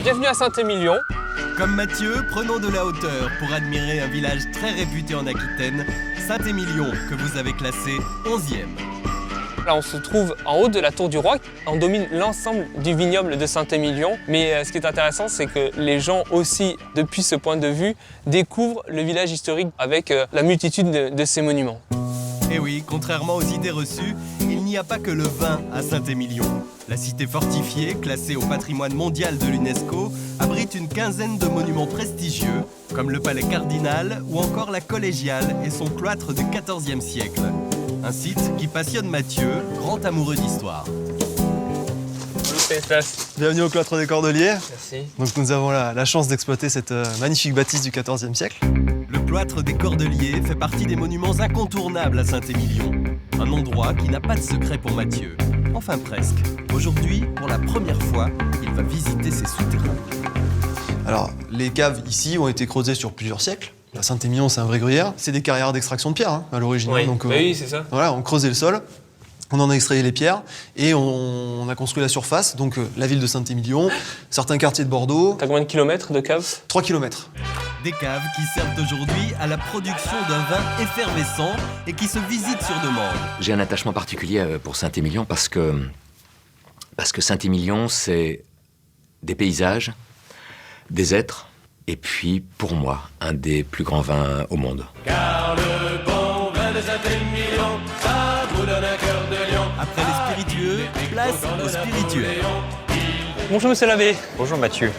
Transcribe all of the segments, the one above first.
Bienvenue à Saint-Émilion. Comme Mathieu, prenons de la hauteur pour admirer un village très réputé en Aquitaine, Saint-Émilion, que vous avez classé 11e. Là, on se trouve en haut de la Tour du Roi. On domine l'ensemble du vignoble de Saint-Émilion. Mais ce qui est intéressant, c'est que les gens aussi, depuis ce point de vue, découvrent le village historique avec la multitude de ses monuments. Et oui, contrairement aux idées reçues, il n'y a pas que le vin à Saint-Émilion. La cité fortifiée, classée au patrimoine mondial de l'UNESCO, abrite une quinzaine de monuments prestigieux, comme le palais cardinal ou encore la collégiale et son cloître du XIVe siècle. Un site qui passionne Mathieu, grand amoureux d'histoire. Bonjour Stanislas. Bienvenue au cloître des Cordeliers. Merci. Donc nous avons la chance d'exploiter cette magnifique bâtisse du XIVe siècle. Le cloître des Cordeliers fait partie des monuments incontournables à Saint-Émilion. Un endroit qui n'a pas de secret pour Mathieu. Enfin presque. Aujourd'hui, pour la première fois, il va visiter ses souterrains. Alors les caves ici ont été creusées sur plusieurs siècles. La Saint-Émilion, c'est un vrai gruyère. C'est des carrières d'extraction de pierre à l'origine. Oui, Donc, oui, c'est ça. Voilà, on creusait le sol, on en a extrait les pierres et on a construit la surface. Donc la ville de Saint-Émilion, certains quartiers de Bordeaux. T'as combien de kilomètres de cave? 3 km. Des caves qui servent aujourd'hui à la production d'un vin effervescent et qui se visitent sur demande. J'ai un attachement particulier pour Saint-Émilion parce que Saint-Émilion, c'est des paysages, des êtres, et puis, pour moi, un des plus grands vins au monde. Car le bon vin de Saint-Émilion, ça vous donne un cœur de lion. Après les spiritueux, place aux spirituels. Bonjour Monsieur l'abbé. Bonjour Mathieu.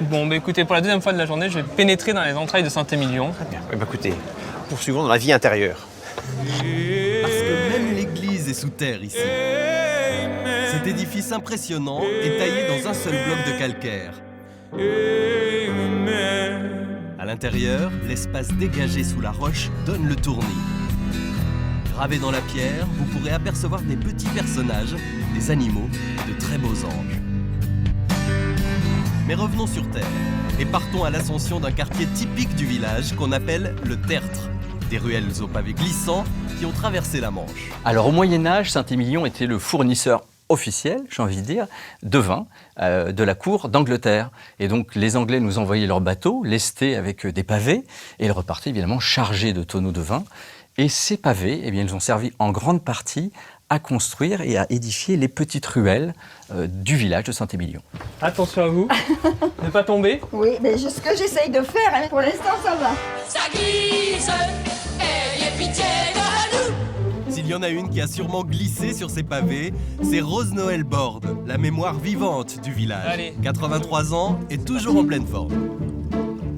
Bon, bah écoutez, pour la deuxième fois de la journée, je vais pénétrer dans les entrailles de Saint-Émilion. Eh ben, écoutez, poursuivons dans la vie intérieure. Parce que même l'église est sous terre ici. Cet édifice impressionnant est taillé dans un seul bloc de calcaire. À l'intérieur, l'espace dégagé sous la roche donne le tournis. Gravé dans la pierre, vous pourrez apercevoir des petits personnages, des animaux et de très beaux anges. Mais revenons sur Terre et partons à l'ascension d'un quartier typique du village qu'on appelle le Tertre. Des ruelles aux pavés glissants qui ont traversé la Manche. Alors au Moyen-Âge, Saint-Émilion était le fournisseur officiel, j'ai envie de dire, de vin de la cour d'Angleterre. Et donc les Anglais nous envoyaient leurs bateaux lestés avec des pavés et ils repartaient évidemment chargés de tonneaux de vin. Et ces pavés, eh bien, ils ont servi en grande partie à construire et à édifier les petites ruelles du village de Saint-Émilion. Attention à vous, ne pas tomber. Oui, mais c'est ce que j'essaye de faire, hein. Pour l'instant ça va. Ça glisse, ayez pitié de nous. S'il y en a une qui a sûrement glissé sur ces pavés, c'est Rose Noël Borde, la mémoire vivante du village. Allez. 83 ans et toujours en pleine forme.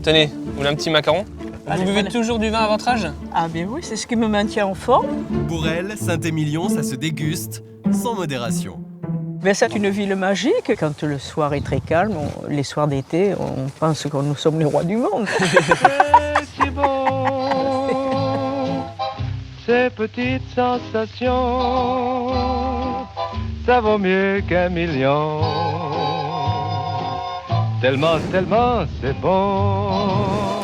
Tenez, vous voulez un petit macaron? Allez, Vous buvez voilà. toujours du vin à votre âge? Ah bien oui, c'est ce qui me maintient en forme. Pour elle, Saint-Émilion, ça se déguste sans modération. Ben, c'est une ville magique. Quand le soir est très calme, les soirs d'été, on pense que nous sommes les rois du monde. C'est bon, ces petites sensations, ça vaut mieux qu'un million. Tellement, tellement c'est bon.